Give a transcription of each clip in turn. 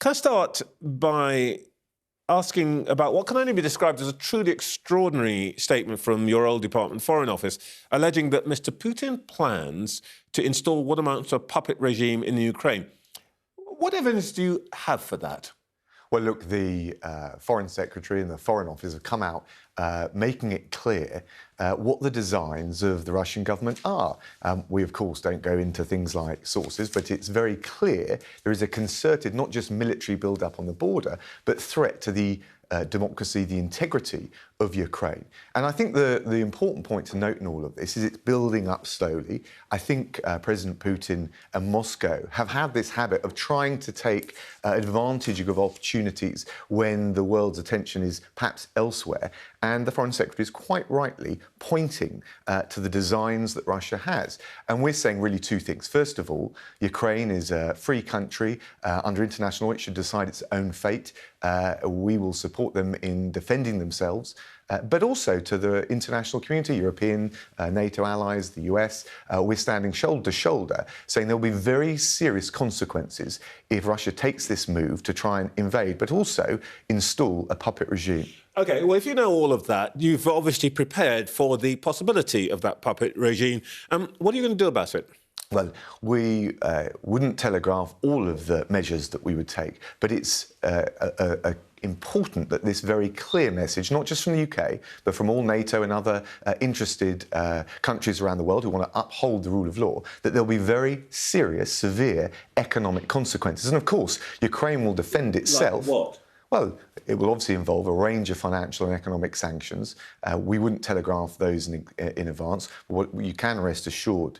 Can I start by asking about what can only be described as a truly extraordinary statement from your old Department Foreign Office, alleging that Mr. Putin plans to install what amounts to a puppet regime in the Ukraine. What evidence do you have for that? Well, look, the Foreign Secretary and the Foreign Office have come out making it clear what the designs of the Russian government are. We, of course, don't go into things like sources, but it's very clear there is a concerted, not just military build-up on the border, but threat to the democracy, the integrity of Ukraine. And I think the important point to note in all of this is it's building up slowly. I think President Putin and Moscow have had this habit of trying to take advantage of opportunities when the world's attention is perhaps elsewhere. And the Foreign Secretary is quite rightly pointing to the designs that Russia has. And we're saying really two things. First of all, Ukraine is a free country under international law. It should decide its own fate. We will support them in defending themselves. But also to the international community, European, NATO allies, the US, we're standing shoulder to shoulder, saying there will be very serious consequences if Russia takes this move to try and invade, but also install a puppet regime. OK, well, if you know all of that, you've obviously prepared for the possibility of that puppet regime. What are you going to do about it? Well, we wouldn't telegraph all of the measures that we would take, but it's important that this very clear message, not just from the UK, but from all NATO and other interested countries around the world who want to uphold the rule of law, that there'll be very serious, severe economic consequences. And of course, Ukraine will defend itself. Like what? Well, it will obviously involve a range of financial and economic sanctions. We wouldn't telegraph those in advance. What you can rest assured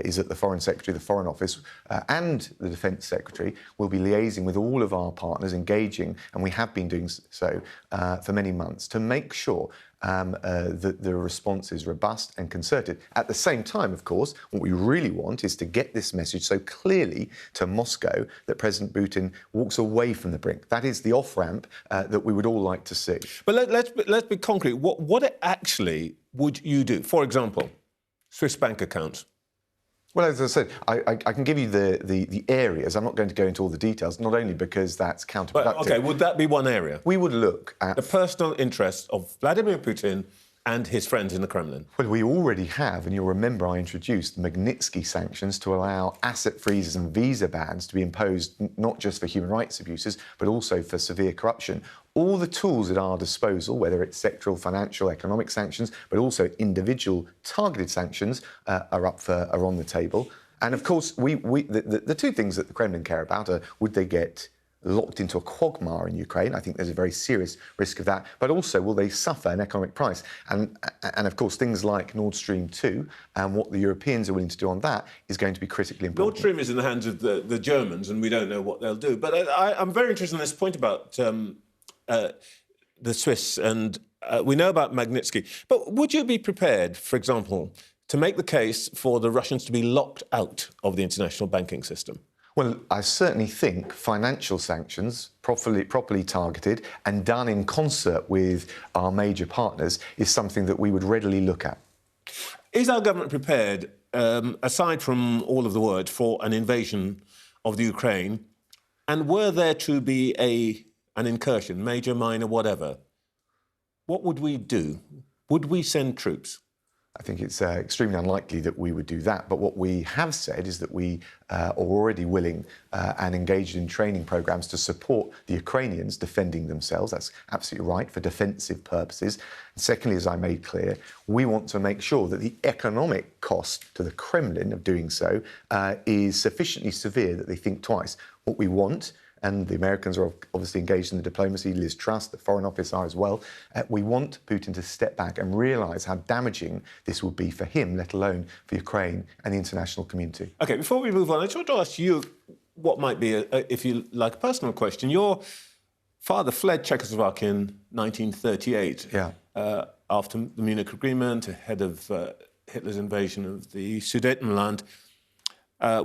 is that the Foreign Secretary, the Foreign Office and the Defence Secretary will be liaising with all of our partners, engaging, and we have been doing so for many months, to make sure that the response is robust and concerted. At the same time, of course, what we really want is to get this message so clearly to Moscow that President Putin walks away from the brink. That is the off-ramp that we would all like to see. But let's be concrete. What actually would you do? For example, Swiss bank accounts. Well, as I said, I can give you the areas. I'm not going to go into all the details, not only because that's counterproductive. But, OK, would that be one area? We would look at the personal interests of Vladimir Putin and his friends in the Kremlin. Well, we already have, and you'll remember I introduced the Magnitsky sanctions to allow asset freezes and visa bans to be imposed not just for human rights abuses, but also for severe corruption. All the tools at our disposal, whether it's sectoral, financial, economic sanctions, but also individual targeted sanctions, are on the table. And of course, the two things that the Kremlin care about are would they get locked into a quagmire in Ukraine? I think there's a very serious risk of that. But also, will they suffer an economic price? And of course, things like Nord Stream 2 and what the Europeans are willing to do on that is going to be critically important. Nord Stream is in the hands of the Germans, and we don't know what they'll do. But I'm very interested in this point about the Swiss, and we know about Magnitsky. But would you be prepared, for example, to make the case for the Russians to be locked out of the international banking system? Well, I certainly think financial sanctions, properly targeted and done in concert with our major partners, is something that we would readily look at. Is our government prepared, aside from all of the words, for an invasion of the Ukraine? And were there to be an incursion, major, minor, whatever, what would we do? Would we send troops? I think it's extremely unlikely that we would do that. But what we have said is that we are already willing and engaged in training programmes to support the Ukrainians defending themselves. That's absolutely right, for defensive purposes. And secondly, as I made clear, we want to make sure that the economic cost to the Kremlin of doing so is sufficiently severe that they think twice. What we want, and the Americans are obviously engaged in the diplomacy, Liz Truss, the Foreign Office are as well. We want Putin to step back and realise how damaging this would be for him, let alone for Ukraine and the international community. OK, before we move on, I just want to ask you what might be, if you like, a personal question. Your father fled Czechoslovakia in 1938 after the Munich Agreement, ahead of Hitler's invasion of the Sudetenland.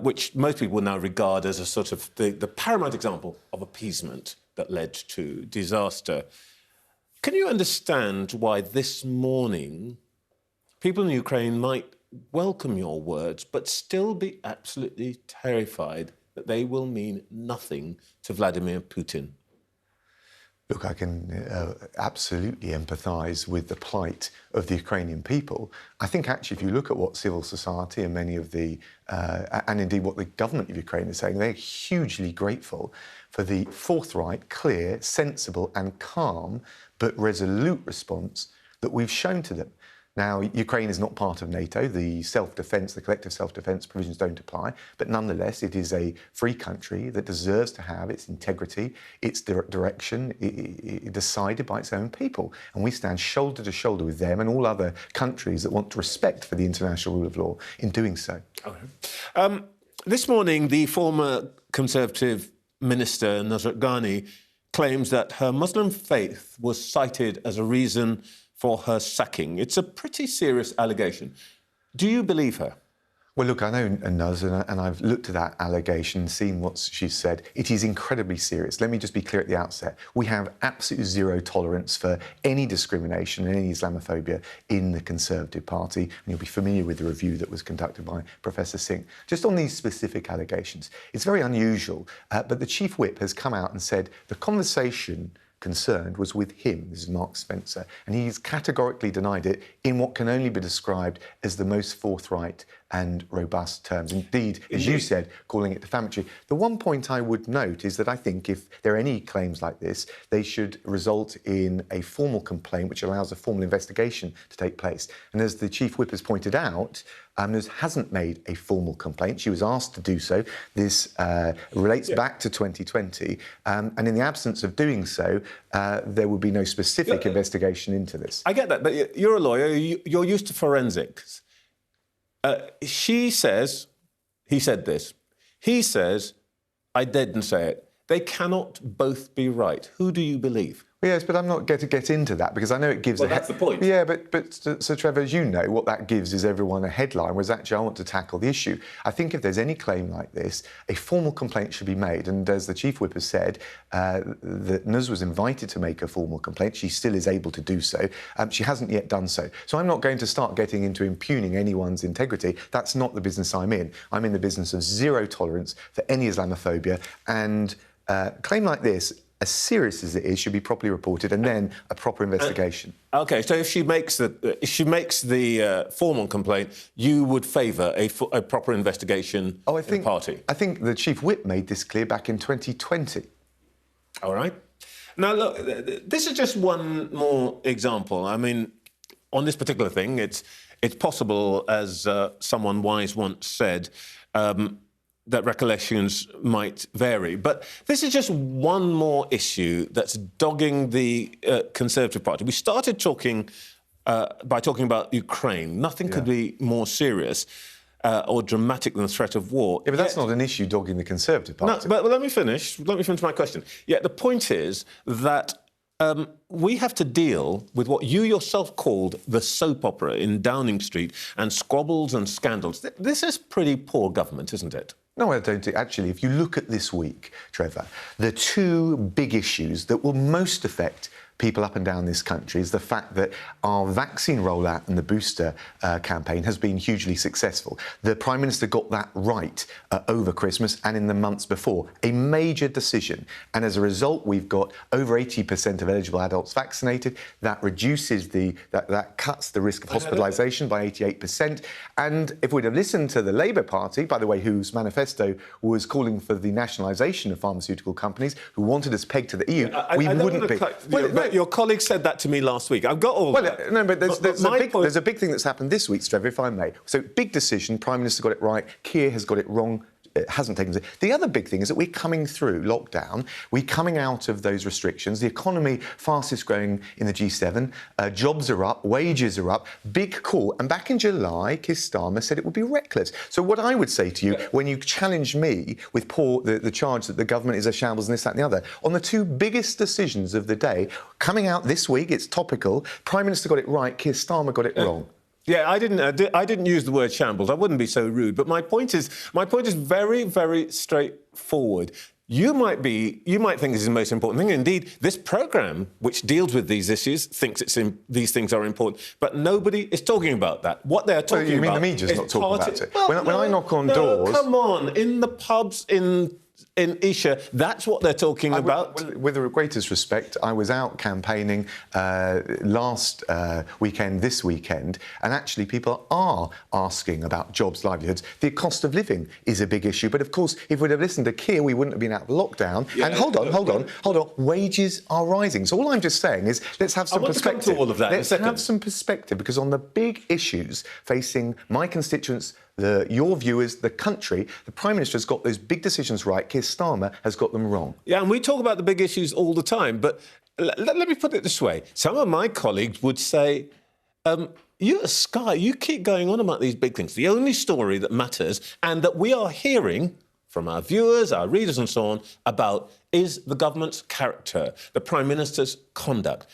Which most people now regard as a sort of the paramount example of appeasement that led to disaster. Can you understand why this morning people in Ukraine might welcome your words but still be absolutely terrified that they will mean nothing to Vladimir Putin? Look, I can absolutely empathise with the plight of the Ukrainian people. I think actually if you look at what civil society and many of the, and indeed what the government of Ukraine is saying, they're hugely grateful for the forthright, clear, sensible and calm but resolute response that we've shown to them. Now, Ukraine is not part of NATO. The self-defence, the collective self-defence provisions don't apply. But nonetheless, it is a free country that deserves to have its integrity, its direction decided by its own people. And we stand shoulder to shoulder with them and all other countries that want to respect for the international rule of law in doing so. Okay. This morning, the former Conservative Minister, Nusrat Ghani, claims that her Muslim faith was cited as a reason for her sacking. It's a pretty serious allegation. Do you believe her? Well, look, I know Nuz, and I've looked at that allegation, seen what she's said. It is incredibly serious. Let me just be clear at the outset. We have absolute zero tolerance for any discrimination and any Islamophobia in the Conservative Party, and you'll be familiar with the review that was conducted by Professor Singh. Just on these specific allegations, it's very unusual, but the Chief Whip has come out and said the conversation concerned was with him, this is Mark Spencer, and he's categorically denied it in what can only be described as the most forthright and robust terms. Indeed, as you said, calling it defamatory. The one point I would note is that I think if there are any claims like this, they should result in a formal complaint which allows a formal investigation to take place. And as the Chief Whip has pointed out, Nuz hasn't made a formal complaint. She was asked to do so. This relates back to 2020. And in the absence of doing so, there will be no specific investigation into this. I get that, but you're a lawyer. You're used to forensics. She says, he said this. He says, I didn't say it. They cannot both be right. Who do you believe? Yes, but I'm not going to get into that because I know it gives... Well, that's the point. Yeah, but so Trevor, as you know, what that gives is everyone a headline, whereas actually I want to tackle the issue. I think if there's any claim like this, a formal complaint should be made. And as the Chief Whip has said, that Nuz was invited to make a formal complaint. She still is able to do so. She hasn't yet done so. So I'm not going to start getting into impugning anyone's integrity. That's not the business I'm in. I'm in the business of zero tolerance for any Islamophobia. And a claim like this, as serious as it is, should be properly reported and then a proper investigation. OK, so if she makes the formal complaint, you would favour a proper investigation in the party? I think the Chief Whip made this clear back in 2020. All right. Now, look, this is just one more example. I mean, on this particular thing, it's possible, as someone wise once said, that recollections might vary. But this is just one more issue that's dogging the Conservative Party. We started talking by talking about Ukraine. Nothing could be more serious or dramatic than the threat of war. Yeah, but that's not an issue dogging the Conservative Party. No, but let me finish. Let me finish my question. Yeah, the point is that we have to deal with what you yourself called the soap opera in Downing Street and squabbles and scandals. This is pretty poor government, isn't it? No, I don't. Actually, if you look at this week, Trevor, the two big issues that will most affect people up and down this country is the fact that our vaccine rollout and the booster campaign has been hugely successful. The Prime Minister got that right over Christmas and in the months before, a major decision. And as a result, we've got over 80% of eligible adults vaccinated. That reduces that cuts the risk of hospitalisation by 88%. And if we'd have listened to the Labour Party, by the way, whose manifesto was calling for the nationalisation of pharmaceutical companies, who wanted us pegged to the EU, we wouldn't be. Your colleague said that to me last week. I've got all that. No, but there's a big thing that's happened this week, Trevor, if I may. So, big decision, Prime Minister got it right, Kyiv has got it wrong. It hasn't taken it. The other big thing is that we're coming through lockdown. We're coming out of those restrictions. The economy, fastest growing in the G7. Jobs are up. Wages are up. Big call. And back in July, Keir Starmer said it would be reckless. So what I would say to you, when you challenge me with the charge that the government is a shambles and this, that and the other, on the two biggest decisions of the day, coming out this week, it's topical. Prime Minister got it right. Keir Starmer got it wrong. Yeah, I didn't use the word shambles. I wouldn't be so rude. But my point is very, very straightforward. You might think this is the most important thing. Indeed, this programme, which deals with these issues, thinks these things are important, but nobody is talking about that. What they're talking about... You mean the media's not talking about it? Well, when I knock on doors... come on. In the pubs, in Isha, that's what they're talking about. With the greatest respect, I was out campaigning last weekend, this weekend, and actually people are asking about jobs, livelihoods. The cost of living is a big issue, but of course, if we'd have listened to Kyiv, we wouldn't have been out of lockdown. Yeah. And hold on, wages are rising. So all I'm just saying is, let's have some perspective. To come to all of that let's have some perspective, because on the big issues facing my constituents, your viewers, the country, the Prime Minister has got those big decisions right. Keir Starmer has got them wrong. Yeah, and we talk about the big issues all the time, but let me put it this way. Some of my colleagues would say, you at Sky, you keep going on about these big things. The only story that matters and that we are hearing from our viewers, our readers and so on, about is the government's character, the Prime Minister's conduct.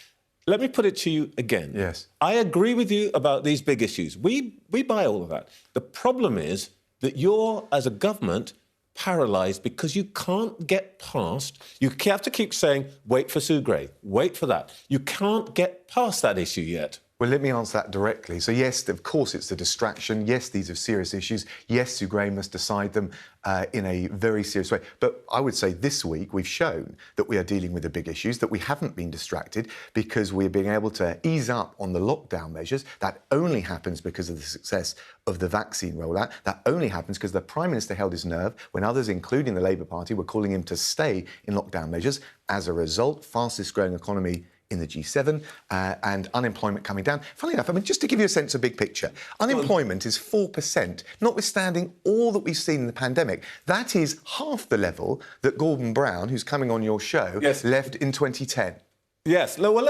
Let me put it to you again. Yes. I agree with you about these big issues. We buy all of that. The problem is that you're, as a government, paralysed because you can't get past... You have to keep saying, wait for Sue Gray, wait for that. You can't get past that issue yet. Well, let me answer that directly. So, yes, of course, it's a distraction. Yes, these are serious issues. Yes, Sue Gray must decide them in a very serious way. But I would say this week we've shown that we are dealing with the big issues, that we haven't been distracted because we're being able to ease up on the lockdown measures. That only happens because of the success of the vaccine rollout. That only happens because the Prime Minister held his nerve when others, including the Labour Party, were calling him to stay in lockdown measures. As a result, fastest growing economy in the G7, and unemployment coming down. Funnily enough, I mean, just to give you a sense of big picture, unemployment is 4%, notwithstanding all that we've seen in the pandemic. That is half the level that Gordon Brown, who's coming on your show, left in 2010. Yes, well,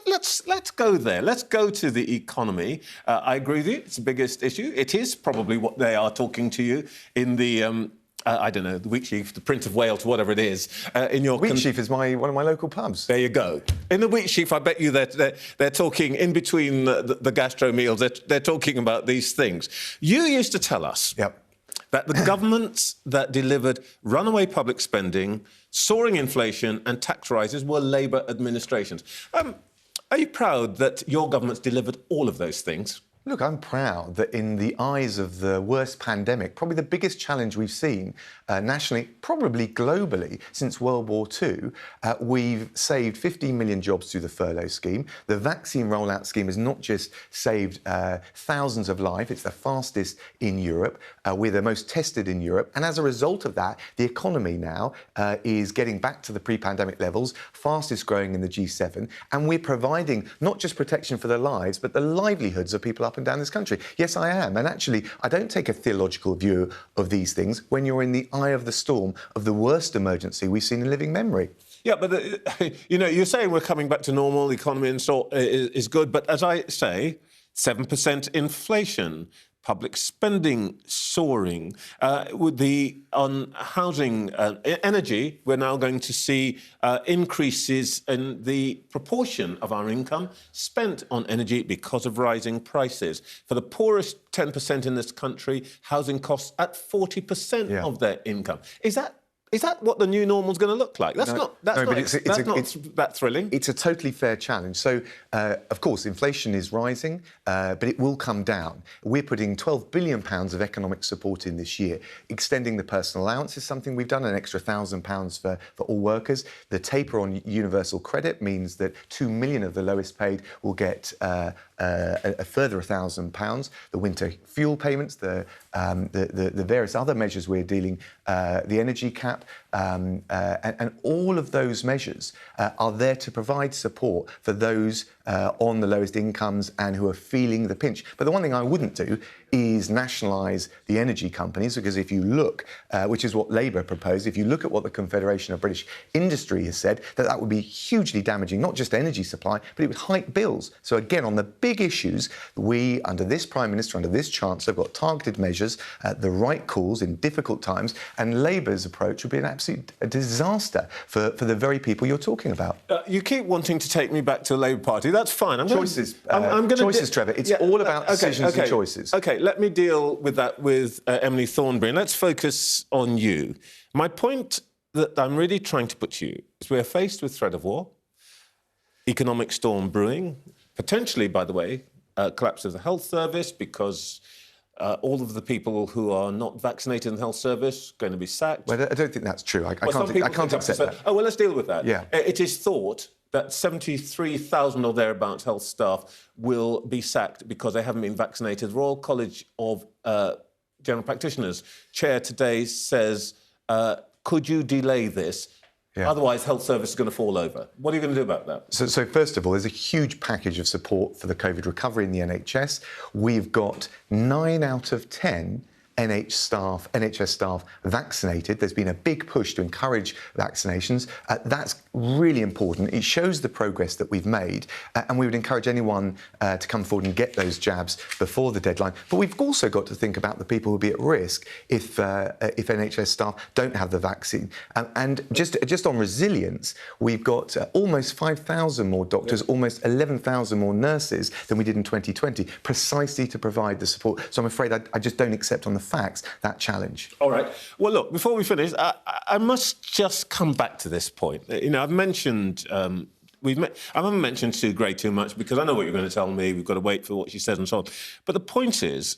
let's go there. Let's go to the economy. I agree with you, it's the biggest issue. It is probably what they are talking to you in the... I don't know, the Wheatsheaf, the Prince of Wales, whatever it is, in your... Wheatsheaf is one of my local pubs. There you go. In the Wheatsheaf, I bet you they're talking, in between the gastro meals, they're talking about these things. You used to tell us that the governments that delivered runaway public spending, soaring inflation and tax rises were Labour administrations. Are you proud that your government's delivered all of those things? Look, I'm proud that in the eyes of the worst pandemic, probably the biggest challenge we've seen nationally, probably globally, since World War II, we've saved 15 million jobs through the furlough scheme. The vaccine rollout scheme has not just saved thousands of lives, it's the fastest in Europe. We're the most tested in Europe. And as a result of that, the economy now is getting back to the pre-pandemic levels, fastest growing in the G7. And we're providing not just protection for their lives, but the livelihoods of people up and down this country. Yes, I am. And actually, I don't take a theological view of these things when you're in the eye of the storm of the worst emergency we've seen in living memory. Yeah, but, you know, you're saying we're coming back to normal, the economy and so is good. But as I say, 7% inflation, public spending soaring. On housing, energy, we're now going to see increases in the proportion of our income spent on energy because of rising prices. For the poorest 10% in this country, housing costs at 40% of their income. Is that what the new normal's going to look like? That's not that thrilling. It's a totally fair challenge. So, of course, inflation is rising, but it will come down. We're putting £12 billion of economic support in this year. Extending the personal allowance is something we've done, an extra £1,000 for all workers. The taper on universal credit means that 2 million of the lowest paid will get a further £1,000. The winter fuel payments, the various other measures we're dealing, the energy cap, and all of those measures are there to provide support for those on the lowest incomes and who are feeling the pinch. But the one thing I wouldn't do is nationalise the energy companies, because if you look, which is what Labour proposed, if you look at what the Confederation of British Industry has said, that would be hugely damaging, not just energy supply, but it would hike bills. So again, on the big issues, we, under this Prime Minister, under this Chancellor, have got targeted measures, the right calls in difficult times, and Labour's approach would be an absolute disaster for the very people you're talking about. You keep wanting to take me back to the Labour Party. That's fine. Choices, Trevor. It's all about decisions and choices. OK, let me deal with that with Emily Thornberry, and let's focus on you. My point that I'm really trying to put to you is we're faced with threat of war, economic storm brewing, potentially, by the way, collapse of the health service because all of the people who are not vaccinated in the health service are going to be sacked. Well, I don't think that's true. I can't accept that. Oh, well, let's deal with that. Yeah. It is thought that 73,000 or thereabouts health staff will be sacked because they haven't been vaccinated. The Royal College of General Practitioners chair today says, could you delay this? Yeah. Otherwise, health service is going to fall over. What are you going to do about that? So first of all, there's a huge package of support for the COVID recovery in the NHS. We've got 9 out of 10 NHS staff vaccinated. There's been a big push to encourage vaccinations. That's really important. It shows the progress that we've made, and we would encourage anyone to come forward and get those jabs before the deadline. But we've also got to think about the people who'll be at risk if NHS staff don't have the vaccine. And just on resilience, we've got almost 5,000 more doctors, almost 11,000 more nurses than we did in 2020, precisely to provide the support. So I'm afraid I just don't accept on the facts that challenge. All right. Well, look, before we finish, I must just come back to this point. You know, I've mentioned, I haven't mentioned Sue Gray too much because I know what you're going to tell me. We've got to wait for what she says and so on. But the point is,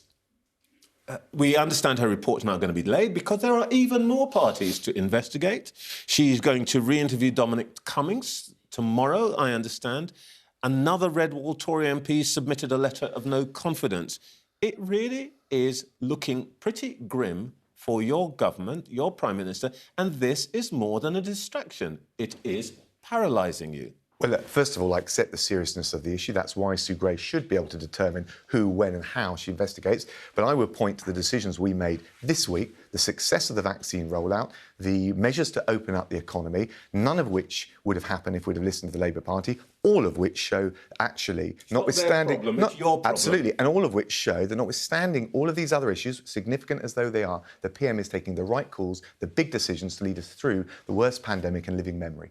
we understand her report's now going to be delayed because there are even more parties to investigate. She's going to re-interview Dominic Cummings tomorrow, I understand. Another Red Wall Tory MP submitted a letter of no confidence. It really is looking pretty grim for your government, your Prime Minister, and this is more than a distraction. It is paralysing you. Well, look, first of all, I accept the seriousness of the issue. That's why Sue Gray should be able to determine who, when and how she investigates. But I would point to the decisions we made this week, the success of the vaccine rollout, the measures to open up the economy, none of which would have happened if we'd have listened to the Labour Party, all of which show actually, notwithstanding... It's your problem. Absolutely, and all of which show that notwithstanding all of these other issues, significant as though they are, the PM is taking the right calls, the big decisions to lead us through the worst pandemic in living memory.